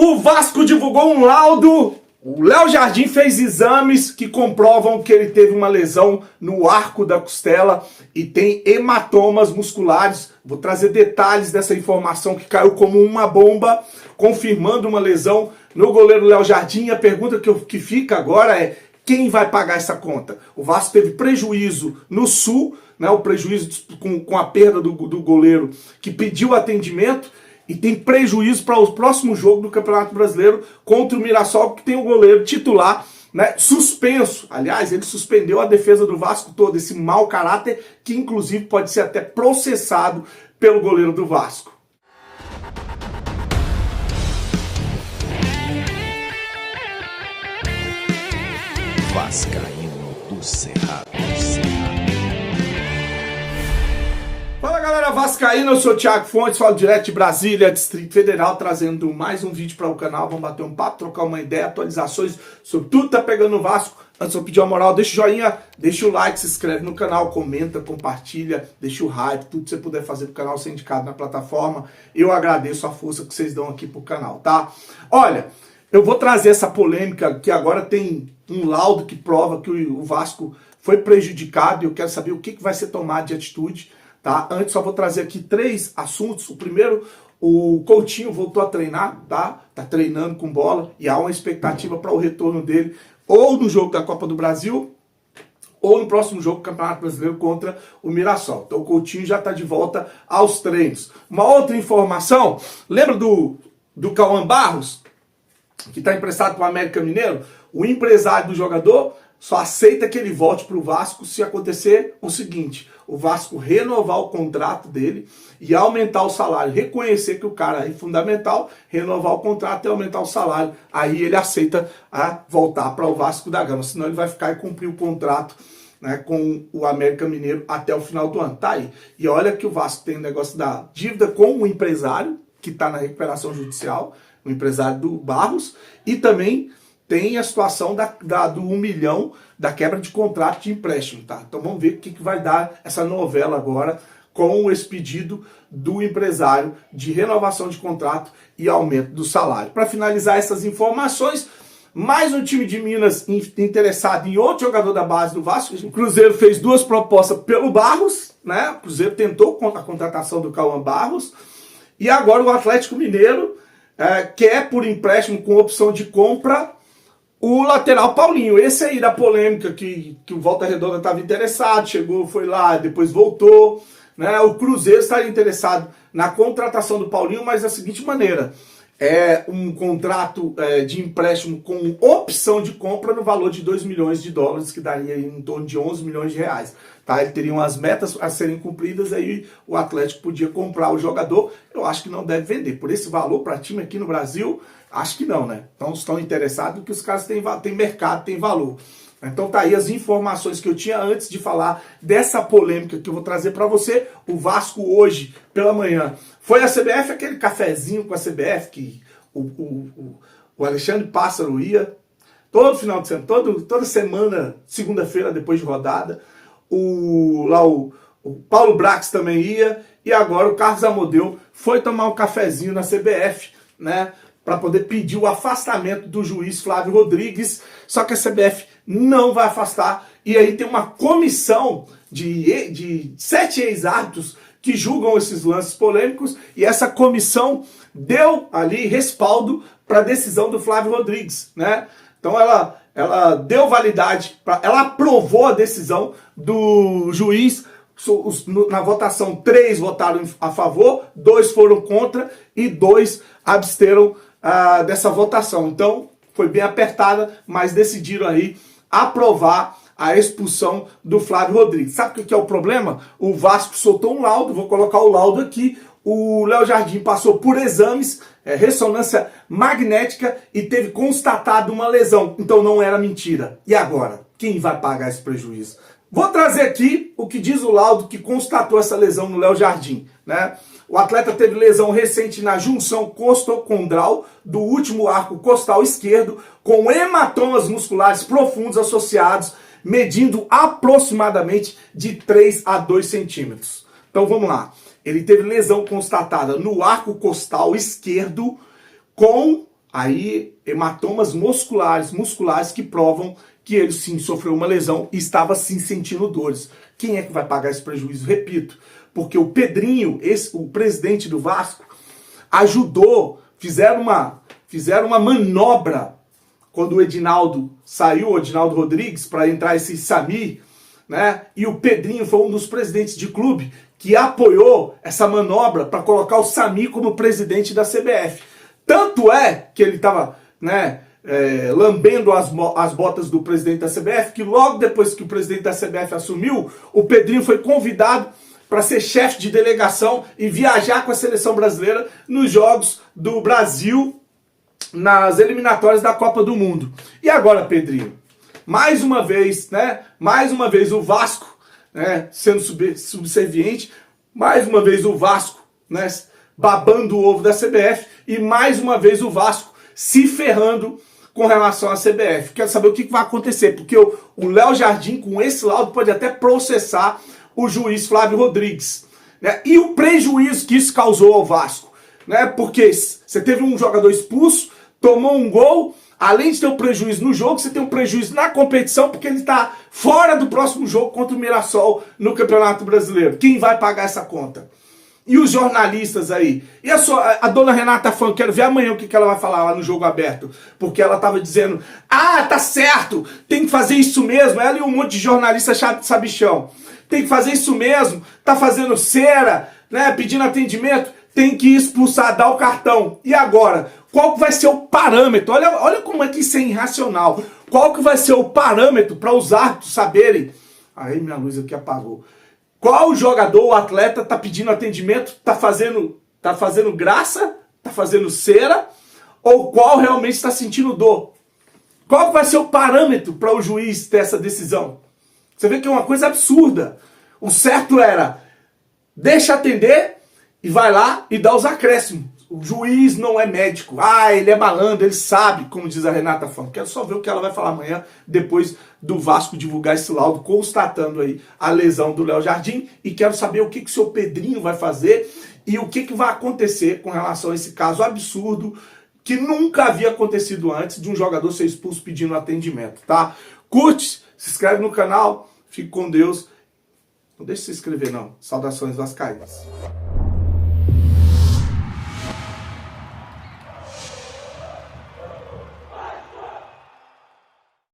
O Vasco divulgou um laudo. O Léo Jardim fez exames que comprovam que ele teve uma lesão no arco da costela e tem hematomas musculares. Vou trazer detalhes dessa informação que caiu como uma bomba, confirmando uma lesão no goleiro Léo Jardim. A pergunta que fica agora é: quem vai pagar essa conta? O Vasco teve prejuízo no Sul, né, o prejuízo com a perda do goleiro que pediu atendimento, e tem prejuízo para o próximo jogo do Campeonato Brasileiro contra o Mirassol, que tem o goleiro titular, né, suspenso. Aliás, ele suspendeu a defesa do Vasco todo, esse mau caráter que inclusive pode ser até processado pelo goleiro do Vasco. Vascaíno do Cerrado. Fala galera vascaína, eu sou o Thiago Fontes, falo direto de Brasília, Distrito Federal, trazendo mais um vídeo para o canal. Vamos bater um papo, trocar uma ideia, atualizações sobre tudo que tá pegando no Vasco. Antes eu pedir uma moral, deixa o joinha, deixa o like, se inscreve no canal, comenta, compartilha, deixa o hype, tudo que você puder fazer pro canal ser indicado na plataforma. Eu agradeço a força que vocês dão aqui pro canal, tá? Olha, eu vou trazer essa polêmica que agora tem um laudo que prova que o Vasco foi prejudicado e eu quero saber o que vai ser tomado de atitude. Tá? Antes só vou trazer aqui 3 assuntos. O primeiro, o Coutinho voltou a treinar, tá? Tá treinando com bola e há uma expectativa para o retorno dele ou no jogo da Copa do Brasil ou no próximo jogo do Campeonato Brasileiro contra o Mirassol. Então o Coutinho já está de volta aos treinos. Uma outra informação, lembra do Cauã Barros, que está emprestado para o América Mineiro? O empresário do jogador só aceita que ele volte para o Vasco se acontecer o seguinte: o Vasco renovar o contrato dele e aumentar o salário, reconhecer que o cara é fundamental, renovar o contrato e aumentar o salário. Aí ele aceita voltar para o Vasco da Gama, senão ele vai ficar e cumprir o contrato, né, com o América Mineiro até o final do ano. Tá aí. E olha que o Vasco tem o negócio da dívida com o empresário, que está na recuperação judicial, o empresário do Barros, e também tem a situação do 1 milhão da quebra de contrato de empréstimo, tá? Então vamos ver o que vai dar essa novela agora com esse pedido do empresário de renovação de contrato e aumento do salário. Para finalizar essas informações, mais um time de Minas interessado em outro jogador da base do Vasco. O Cruzeiro fez 2 propostas pelo Barros, né? O Cruzeiro tentou a contratação do Cauã Barros e agora o Atlético Mineiro quer por empréstimo com opção de compra o lateral Paulinho. Esse aí da polêmica que o Volta Redonda estava interessado, chegou, foi lá, depois voltou, né? O Cruzeiro estaria interessado na contratação do Paulinho, mas da seguinte maneira: é um contrato de empréstimo com opção de compra no valor de 2 milhões de dólares, que daria em torno de 11 milhões de reais. Tá? Ele teria umas metas a serem cumpridas, aí o Atlético podia comprar o jogador. Eu acho que não deve vender. Por esse valor para time aqui no Brasil, acho que não, né? Então estão interessados que os caras têm mercado, têm valor. Então tá aí as informações que eu tinha antes de falar dessa polêmica que eu vou trazer para você. O Vasco hoje, pela manhã, foi a CBF, aquele cafezinho com a CBF que o Alexandre Pássaro ia todo final de semana, toda semana, segunda-feira depois de rodada. O Paulo Brax também ia, e agora o Carlos Amodeu foi tomar um cafezinho na CBF, né, para poder pedir o afastamento do juiz Flávio Rodrigues. Só que a CBF não vai afastar, e aí tem uma comissão de 7 ex-árbitros que julgam esses lances polêmicos, e essa comissão deu ali respaldo para a decisão do Flávio Rodrigues, né? Então ela deu validade, ela aprovou a decisão do juiz. Na votação, 3 votaram a favor, 2 foram contra e 2 absteram dessa votação. Então foi bem apertada, mas decidiram aí aprovar a expulsão do Flávio Rodrigues. Sabe o que é o problema? O Vasco soltou um laudo, vou colocar o laudo aqui. O Léo Jardim passou por exames, ressonância magnética, e teve constatado uma lesão. Então não era mentira. E agora? Quem vai pagar esse prejuízo? Vou trazer aqui o que diz o laudo que constatou essa lesão no Léo Jardim, né? O atleta teve lesão recente na junção costocondral do último arco costal esquerdo, com hematomas musculares profundos associados, medindo aproximadamente de 3 a 2 centímetros. Então vamos lá. Ele teve lesão constatada no arco costal esquerdo com aí hematomas musculares que provam que ele sim sofreu uma lesão e estava sim sentindo dores. Quem é que vai pagar esse prejuízo? Repito, porque o Pedrinho, o presidente do Vasco, ajudou, fizeram uma manobra quando o Edinaldo saiu, o Edinaldo Rodrigues, para entrar esse Samir, né? E o Pedrinho foi um dos presidentes de clube que apoiou essa manobra para colocar o Samir como presidente da CBF. Tanto é que ele estava, né, lambendo as botas do presidente da CBF, que logo depois que o presidente da CBF assumiu, o Pedrinho foi convidado para ser chefe de delegação e viajar com a seleção brasileira nos Jogos do Brasil, nas eliminatórias da Copa do Mundo. E agora, Pedrinho? Mais uma vez, né? Mais uma vez o Vasco, né, sendo subserviente, mais uma vez o Vasco, né, babando o ovo da CBF, e mais uma vez o Vasco se ferrando com relação à CBF. Quero saber o que vai acontecer, porque o Léo Jardim, com esse laudo, pode até processar o juiz Flávio Rodrigues, né? E o prejuízo que isso causou ao Vasco, né? Porque você teve um jogador expulso, tomou um gol, além de ter um prejuízo no jogo, você tem um prejuízo na competição, porque ele está fora do próximo jogo contra o Mirassol no Campeonato Brasileiro. Quem vai pagar essa conta? E os jornalistas aí? E a dona Renata Fã, quero ver amanhã o que ela vai falar lá no Jogo Aberto. Porque ela estava dizendo, tá certo, tem que fazer isso mesmo. Ela e um monte de jornalista sabichão. Tem que fazer isso mesmo, tá fazendo cera, né, pedindo atendimento, tem que expulsar, dar o cartão. E agora? Qual que vai ser o parâmetro? Olha como é que isso é irracional. Qual que vai ser o parâmetro para os árbitros saberem? Aí minha luz aqui apagou. Qual jogador ou atleta tá pedindo atendimento, tá fazendo graça, tá fazendo cera, ou qual realmente está sentindo dor? Qual que vai ser o parâmetro para o juiz ter essa decisão? Você vê que é uma coisa absurda. O certo era, deixa atender e vai lá e dá os acréscimos. O juiz não é médico. Ele é malandro, ele sabe, como diz a Renata Fã. Quero só ver o que ela vai falar amanhã, depois do Vasco divulgar esse laudo, constatando aí a lesão do Léo Jardim. E quero saber o que o seu Pedrinho vai fazer e o que vai acontecer com relação a esse caso absurdo que nunca havia acontecido antes de um jogador ser expulso pedindo atendimento, tá? Curte, se inscreve no canal, fique com Deus. Não deixe de se inscrever não. Saudações vascaínas.